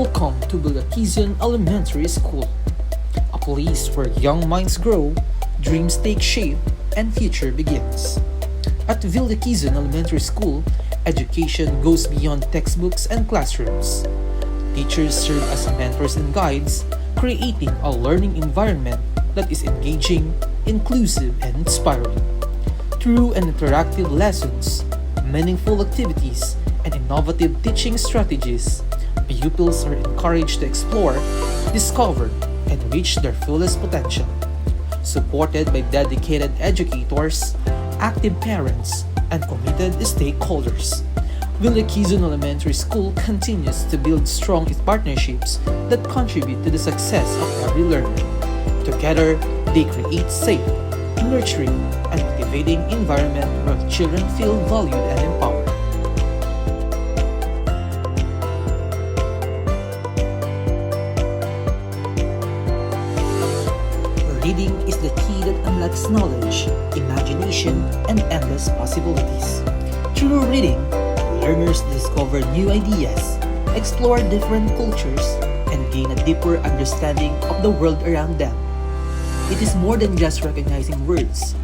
Welcome to Bulakizon Elementary School, a place where young minds grow, dreams take shape, and future begins. At Bulakizon Elementary School, education goes beyond textbooks and classrooms. Teachers serve as mentors and guides, creating a learning environment that is engaging, inclusive, and inspiring. Through interactive lessons, meaningful activities, and innovative teaching strategies, pupils are encouraged to explore, discover, and reach their fullest potential. Supported by dedicated educators, active parents, and committed stakeholders, Bulakizon Elementary School continues to build strong partnerships that contribute to the success of every learner. Together, they create safe, nurturing, and motivating environment where children feel valued and empowered. Reading is the key that unlocks knowledge, imagination, and endless possibilities. Through reading, learners discover new ideas, explore different cultures, and gain a deeper understanding of the world around them. It is more than just recognizing words.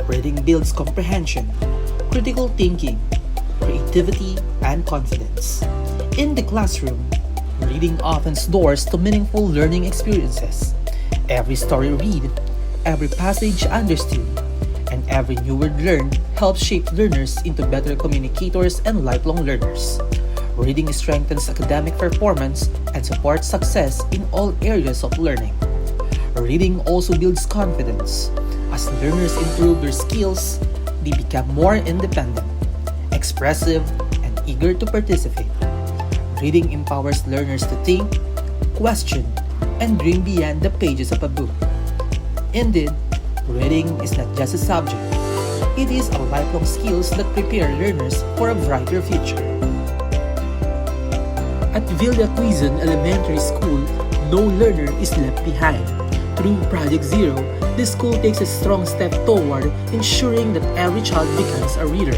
Reading builds comprehension, critical thinking, creativity, and confidence. In the classroom, reading opens doors to meaningful learning experiences. Every story read, every passage understood, and every new word learned helps shape learners into better communicators and lifelong learners. Reading strengthens academic performance and supports success in all areas of learning. Reading also builds confidence. As learners improve their skills, they become more independent, expressive, and eager to participate. Reading empowers learners to think, question, and dream beyond the pages of a book. Indeed, reading is not just a subject. It is a lifelong skills that prepare learners for a brighter future. At Bulakizon Elementary School, no learner is left behind. Through Project Zero, the school takes a strong step toward ensuring that every child becomes a reader.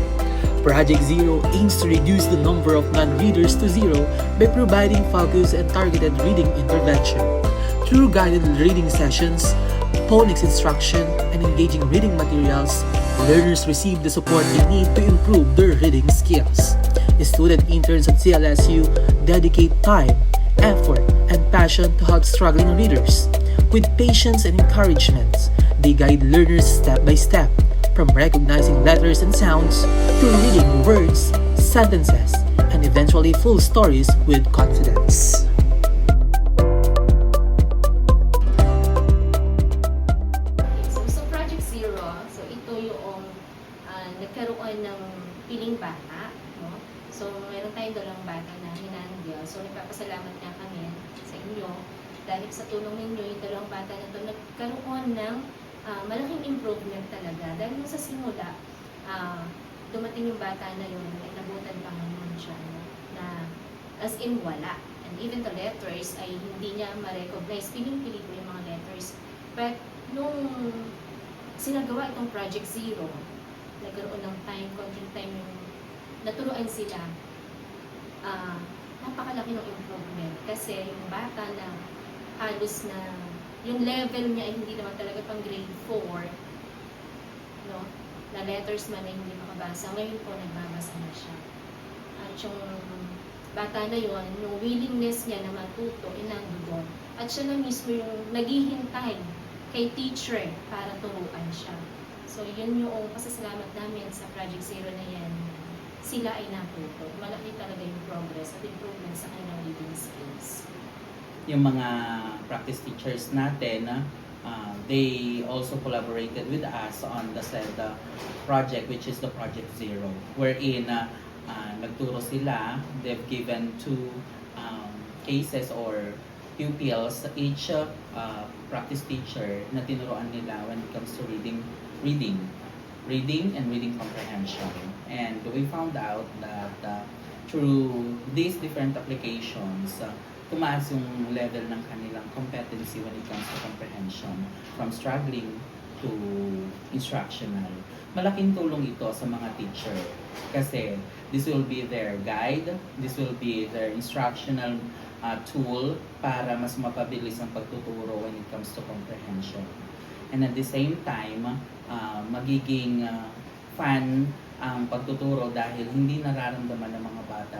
Project Zero aims to reduce the number of non-readers to zero by providing focused and targeted reading intervention. Through guided reading sessions, phonics instruction, and engaging reading materials, learners receive the support they need to improve their reading skills. The student interns at CLSU dedicate time, effort, and passion to help struggling readers. With patience and encouragement, they guide learners step by step, from recognizing letters and sounds to reading words, sentences, and eventually full stories with confidence. So Project Zero, so ito yung nagkaroon ng piling bata, no? So meron tayong dalawang bata na hinandil. So nagpapasalamat nga kami sa inyo dahil sa tulong ninyo yung dalawang bata na to nagkaroon ng malaking improvement talaga. Dahil nung sa simula, dumating yung bata na yun, ay nabutan pa ngayon siya, no? Na as in wala. And even the letters ay hindi niya ma-recognize. Piling-pili ko yung mga letters. But nung sinagawa itong Project Zero, nagkaroon ng time, konting time yung naturuan sila, napakalaki ng improvement. Kasi yung bata na halos na yung level niya ay hindi naman talaga pang grade 4, no? Na letters man ay hindi makabasa. Ngayon po, nagbabasa na siya. At yung bata na yun, yung willingness niya na matuto, inandoon. At siya na mismo yung naghihintay kay teacher para turuan siya. So, yun yung pasasalamat namin sa Project Zero na yan. Sila ay natuto. Malaki talaga yung progress at improvement sa kanilang reading skills. Yung mga practice teachers natin, they also collaborated with us on the said project, which is the Project Zero, wherein nagturo sila. They've given two cases or pupils, each practice teacher na tinuruan nila when it comes to reading and reading comprehension. And we found out that through these different applications, tumaas yung level ng kanilang competency when it comes to comprehension. From struggling to instructional. Malaking tulong ito sa mga teacher kasi this will be their guide, this will be their instructional tool para mas mapabilis ang pagtuturo when it comes to comprehension. And at the same time, magiging fun ang pagtuturo dahil hindi nararamdaman ng mga bata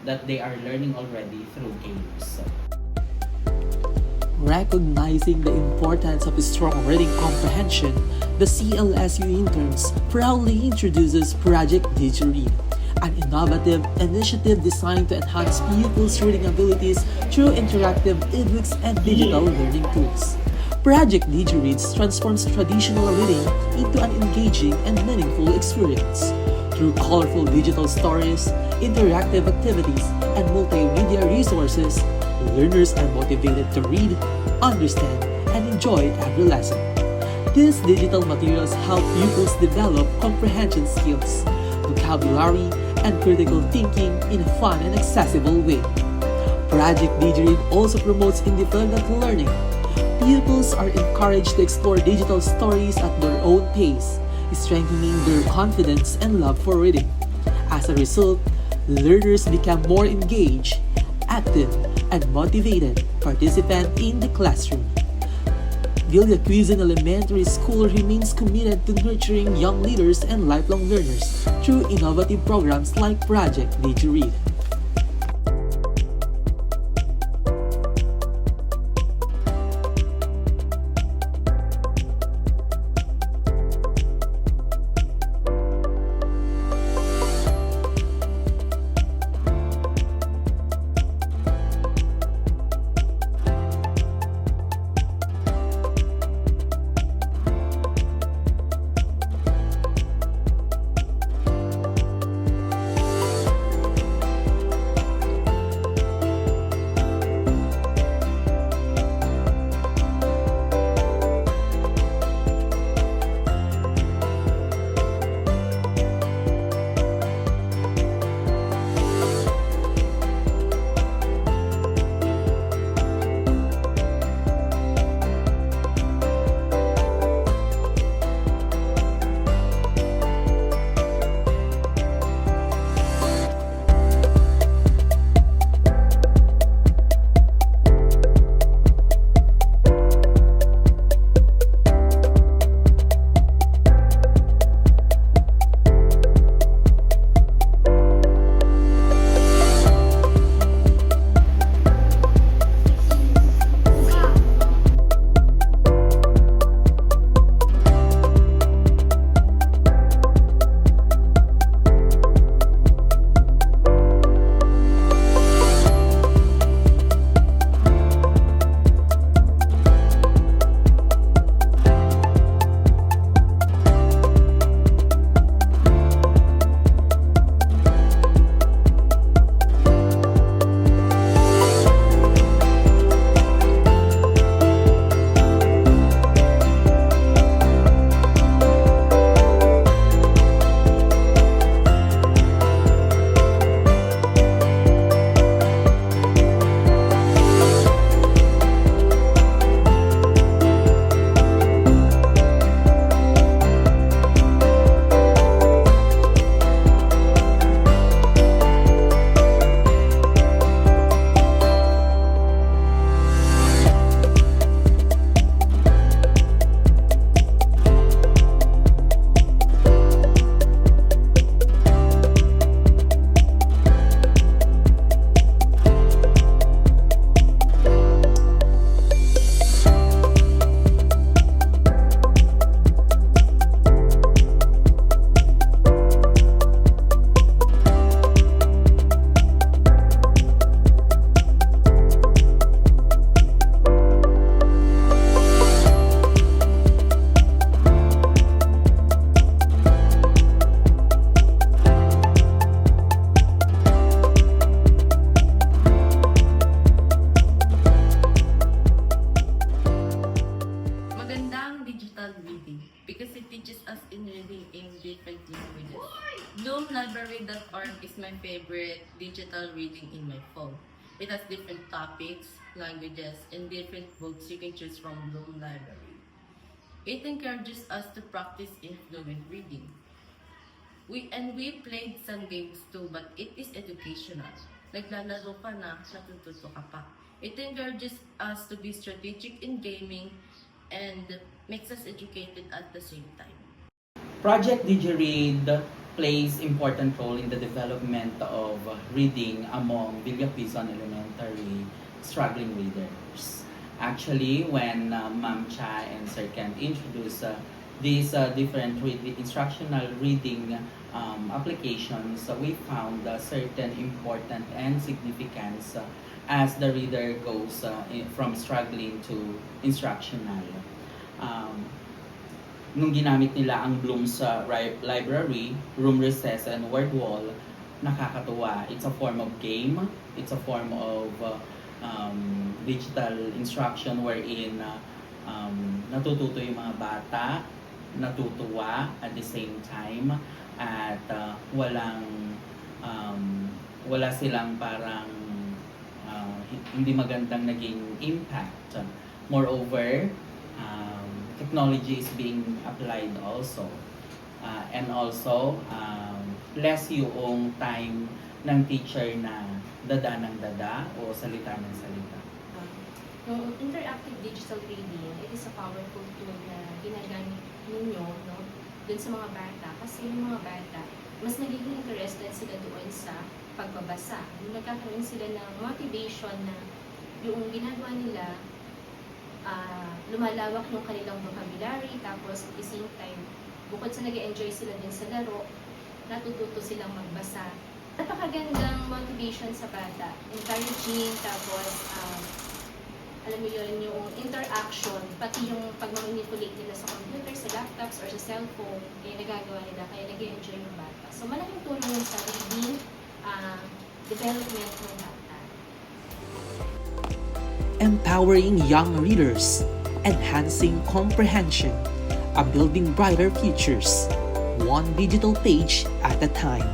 that they are learning already through games. Recognizing the importance of strong reading comprehension, the CLSU interns proudly introduces Project DigiRead, an innovative initiative designed to enhance pupils' reading abilities through interactive ebooks and digital learning tools. Project DigiRead transforms traditional reading into an engaging and meaningful experience. Through colorful digital stories, interactive activities, and multimedia resources, learners are motivated to read, understand, and enjoy every lesson. These digital materials help pupils develop comprehension skills, vocabulary, and critical thinking in a fun and accessible way. Project DigiRead also promotes independent learning. Pupils are encouraged to explore digital stories at their own pace, strengthening their confidence and love for reading. As a result, learners become more engaged, active, and motivated participant in the classroom. Villacuisin Elementary School remains committed to nurturing young leaders and lifelong learners through innovative programs like Project DigiRead. Bloomlibrary.org is my favorite digital reading in my phone. It has different topics, languages, and different books you can choose from Bloom Library. It encourages us to practice influent reading. We played some games too, but it is educational. Naglalaro ka na, natututo ka pa. It encourages us to be strategic in gaming and makes us educated at the same time. Project DigiRead plays important role in the development of reading among Villapison Elementary struggling readers. Actually, when Ma'am Cha and Sir Ken introduced these different instructional reading applications, we found certain important and significance as the reader goes from struggling to instructional. Nung ginamit nila ang Bloom's library, room recess, and word wall, nakakatuwa. It's a form of game. It's a form of digital instruction wherein natututo yung mga bata, natutuwa at the same time, at wala silang parang hindi magandang naging impact. Moreover, technology is being applied also. And also, less yung time ng teacher na dada ng dada o salita ng salita. Yung interactive digital reading, it is a powerful tool na ginagamit ninyo, no, dun sa mga bata. Kasi yung mga bata, mas nagiging interested sila doon sa pagbabasa. Nagkakaroon sila ng motivation na yung ginagawa nila, lumalawak yung kanilang vocabulary, tapos at the same time, bukod sa nag-enjoy sila din sa laro, natututo silang magbasa. Napakagandang motivation sa bata, encouraging, tapos alam mo yun, yung interaction, pati yung pag-manipulate nila sa computer, sa laptops, or sa cellphone, nagagawa nila, kaya nag-enjoy yung bata. So malaking tulong yun sa reading development ng bata. Empowering young readers, enhancing comprehension, building brighter futures, one digital page at a time.